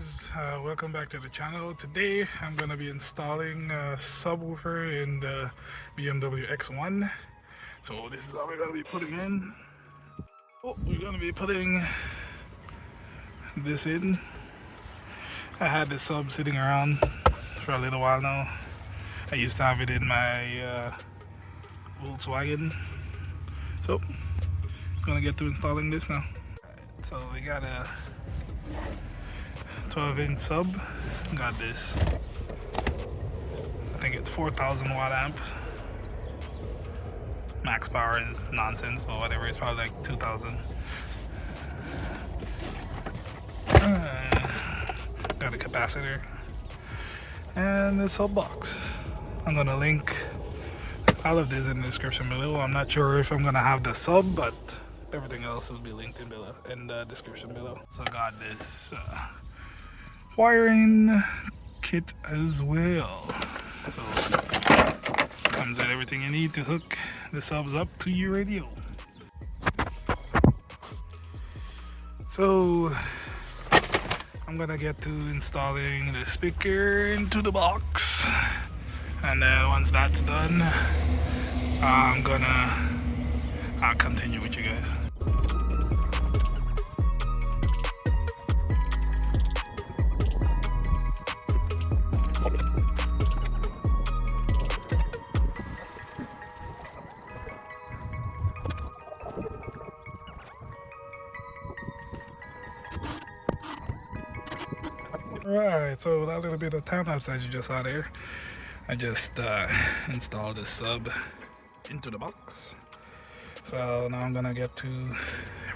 guys, welcome back to the channel. Today I'm going to be installing a subwoofer in the Bmw X1. So this is what we're going to be putting in. We're going to be putting this in. I had this sub sitting around for a little while now. I used to have it in my Volkswagen. So I'm going to get to installing this now. So we got a 12-inch sub. Got this. I think it's 4,000 watt amp. Max power is nonsense, but whatever. It's probably like 2,000. Got a capacitor and the sub box. I'm gonna link all of this in the description below. I'm not sure if I'm gonna have the sub, but everything else will be linked in the description below. So I got this wiring kit as well. So comes with everything you need to hook the subs up to your radio. So I'm gonna get to installing the speaker into the box, and then once that's done, I'll continue with you guys. Right, so that little bit of time lapse that you just saw there, I just installed the sub into the box. So now I'm gonna get to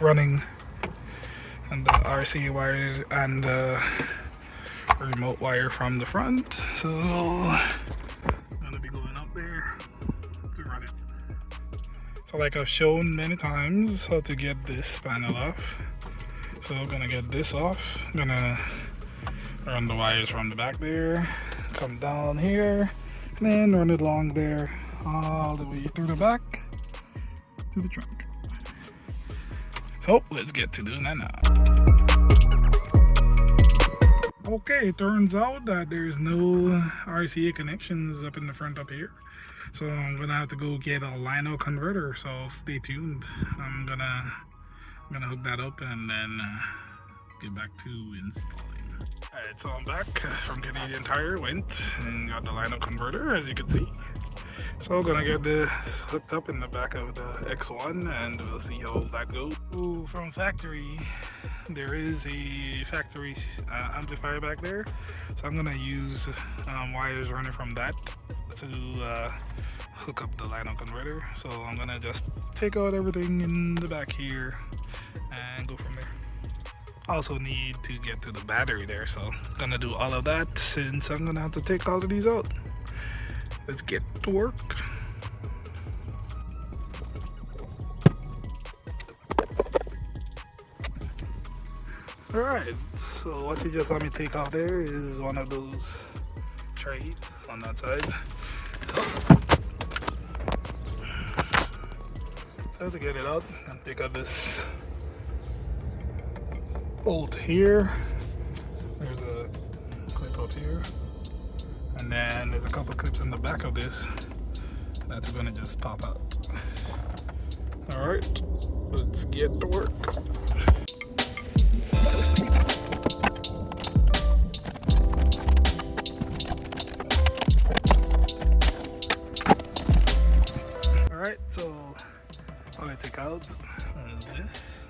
running and the RC wires and the remote wire from the front. So I'm gonna be going up there to run it. So like I've shown many times how to get this panel off. So I'm gonna get this off. I'm gonna run the wires from the back there, come down here, and then run it along there all the way through the back to the trunk. So let's get to doing that now. Okay, it turns out that there's no RCA connections up in the front up here. So I'm gonna have to go get a line-out converter, so stay tuned. I'm gonna hook that up and then get back to installing. Alright, so I'm back from Canadian Tire. Went and got the line-up converter, as you can see. So I'm gonna get this hooked up in the back of the X1 and we'll see how that goes. Ooh, from factory, there is a factory amplifier back there. So I'm gonna use wires running from that to hook up the line-up converter. So I'm gonna just take out everything in the back here and go from there. Also need to get to the battery there, so I'm gonna do all of that since I'm gonna have to take all of these out. Let's get to work. Alright, so what you just saw me take off there is one of those trays on that side. So to get it out, I'm gonna take out this bolt here. There's a clip out here, and then there's a couple clips in the back of this that we're gonna just pop out. All right, let's get to work. All right, so what I take out is this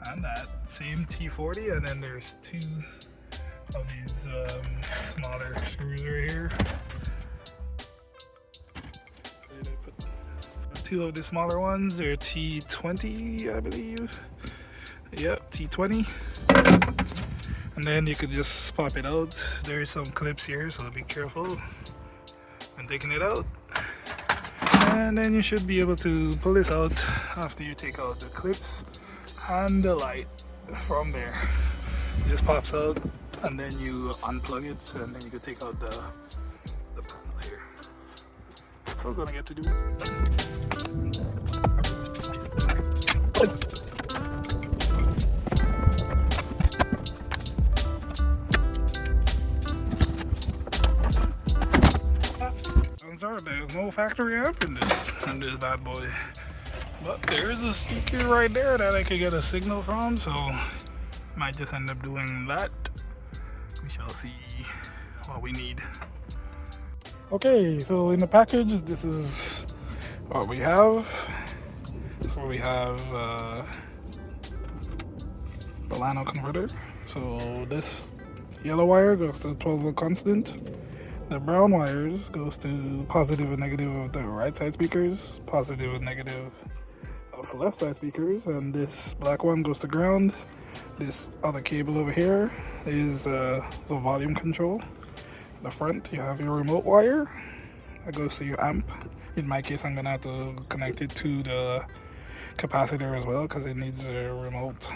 and that same T40, and then there's two of these smaller screws right here. Two of the smaller ones, they're T20, I believe. Yep, T20. And then you could just pop it out. There's some clips here, so be careful when taking it out. And then you should be able to pull this out after you take out the clips and the light from there. It just pops out, and then you unplug it, and then you can take out the panel here. So we're gonna get to do it. there's no factory amp in this bad boy. But there's a speaker right there that I could get a signal from, so might just end up doing that. We shall see what we need. Okay, so in the package, this is what we have. So we have the line converter. So this yellow wire goes to 12 volt constant. The brown wires goes to positive and negative of the right side speakers, positive and negative of left side speakers, and this black one goes to ground. This other cable over here is the volume control. In the front you have your remote wire that goes to your amp. In my case, I'm gonna have to connect it to the capacitor as well because it needs a remote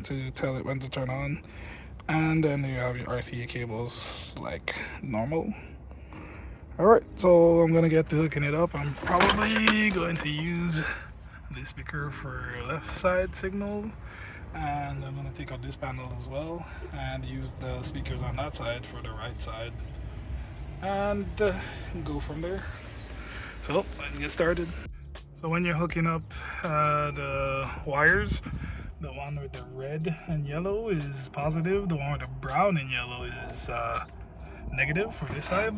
to tell it when to turn on. And then you have your RCA cables like normal. Alright, so I'm gonna get to hooking it up. I'm probably going to use this speaker for left side signal, and I'm gonna take out this panel as well and use the speakers on that side for the right side, and go from there. So let's get started. So when you're hooking up the wires, the one with the red and yellow is positive, the one with the brown and yellow is negative for this side,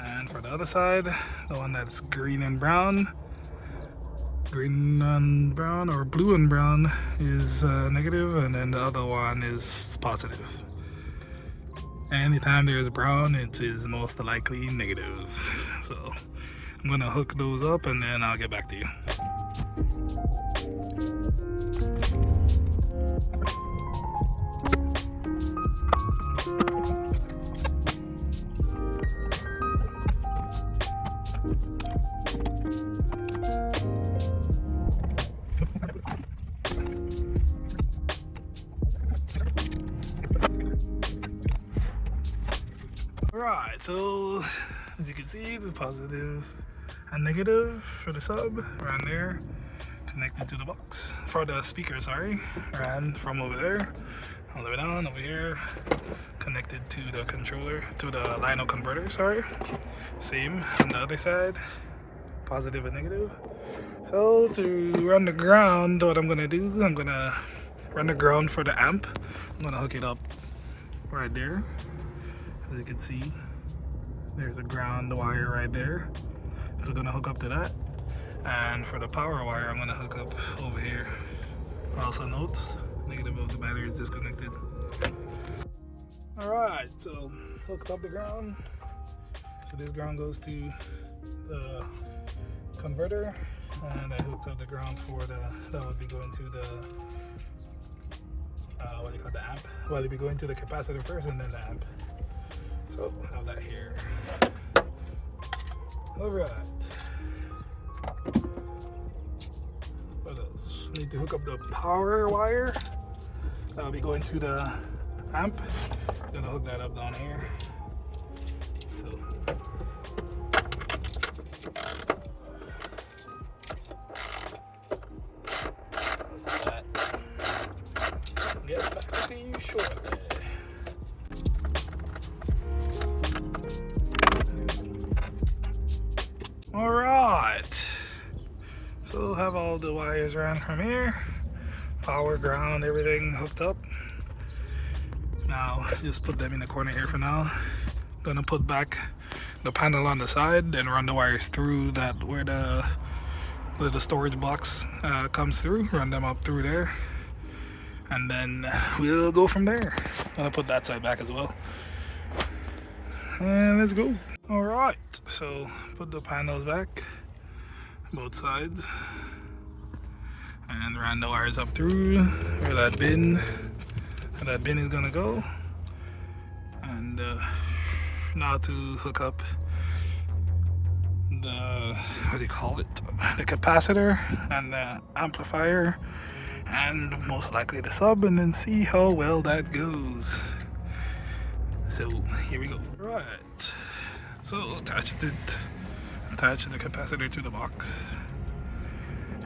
and for the other side, the one that's green and brown or blue and brown is negative, and then the other one is positive. Anytime there's brown, it is most likely negative. So I'm gonna hook those up and then I'll get back to you. Alright, so as you can see, the positive and negative for the sub ran there, connected to the box. For the speaker, sorry, ran from over there all the way down over here, connected to the controller, to the line converter, sorry. Same on the other side, positive and negative. So to run the ground, what I'm gonna do, I'm gonna run the ground for the amp. I'm gonna hook it up right there. As you can see, there's a ground wire right there. So I'm gonna hook up to that. And for the power wire, I'm gonna hook up over here. Also note, negative of the battery is disconnected. Alright, so hooked up the ground. So this ground goes to the converter, and I hooked up the ground for that would be going to the the amp. Well, it'd be going to the capacitor first and then the amp. So I have that here. Alright. What else? Need to hook up the power wire. That'll be going to the amp. Gonna hook that up down here. So that. Get back to you shortly. Alright, so have all the wires ran from here, power, ground, everything hooked up. Now just put them in the corner here for now. Gonna put back the panel on the side, then run the wires through that where the storage box comes through, run them up through there, and then we'll go from there. Gonna put that side back as well, and let's go. Alright, so put the panels back, both sides, and ran the wires up through where that bin is gonna go. And now to hook up the, what do you call it, the capacitor and the amplifier, and most likely the sub, and then see how well that goes. So here we go. Right. So attach the capacitor to the box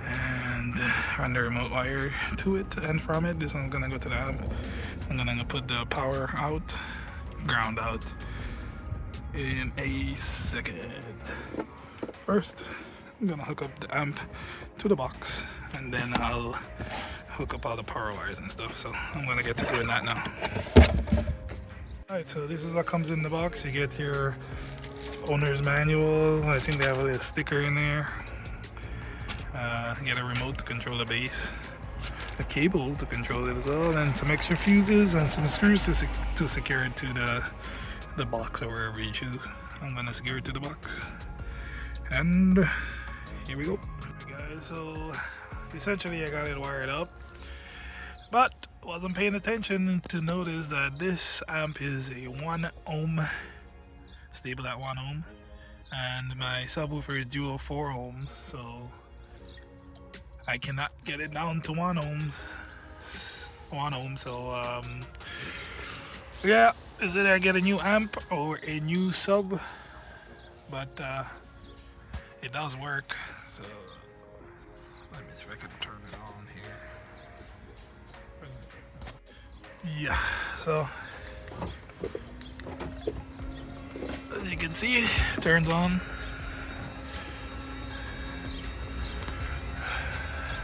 and run the remote wire to it, and from it, this one's gonna go to the amp. I'm gonna put the power out, ground out in a second. First, I'm gonna hook up the amp to the box, and then I'll hook up all the power wires and stuff. So I'm gonna get to doing that now. Alright, so this is what comes in the box. You get your owner's manual. I think they have a little sticker in there. Get a remote to control the base, a cable to control it as well, and some extra fuses and some screws to secure it to the box or wherever you choose. I'm gonna secure it to the box, and here we go. Okay, guys, so essentially I got it wired up, but wasn't paying attention to notice that this amp is a 1 ohm, stable at 1 ohm, and my subwoofer is dual 4 ohms, so I cannot get it down to 1 ohms. 1 ohm, so yeah, is it I get a new amp or a new sub, but it does work. So let me see if I can turn it on here. Yeah, so as you can see, it turns on.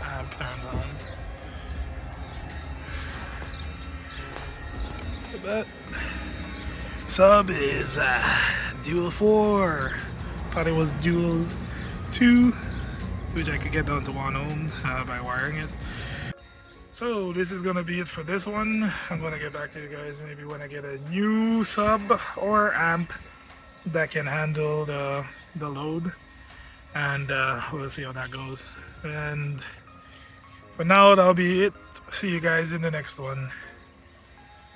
Amp turns on. But sub is dual 4. Thought it was dual 2, which I could get down to 1 ohm by wiring it. So this is gonna be it for this one. I'm gonna get back to you guys maybe when I get a new sub or amp that can handle the load, and we'll see how that goes. And for now, that'll be it. See you guys in the next one.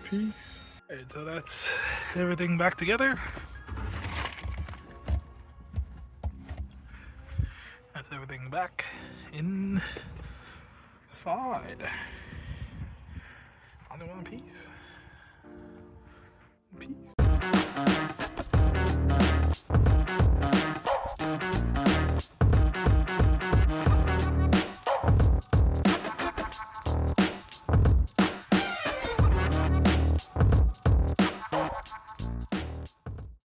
Peace. Alright, so that's everything back together. That's everything back inside. All in one piece.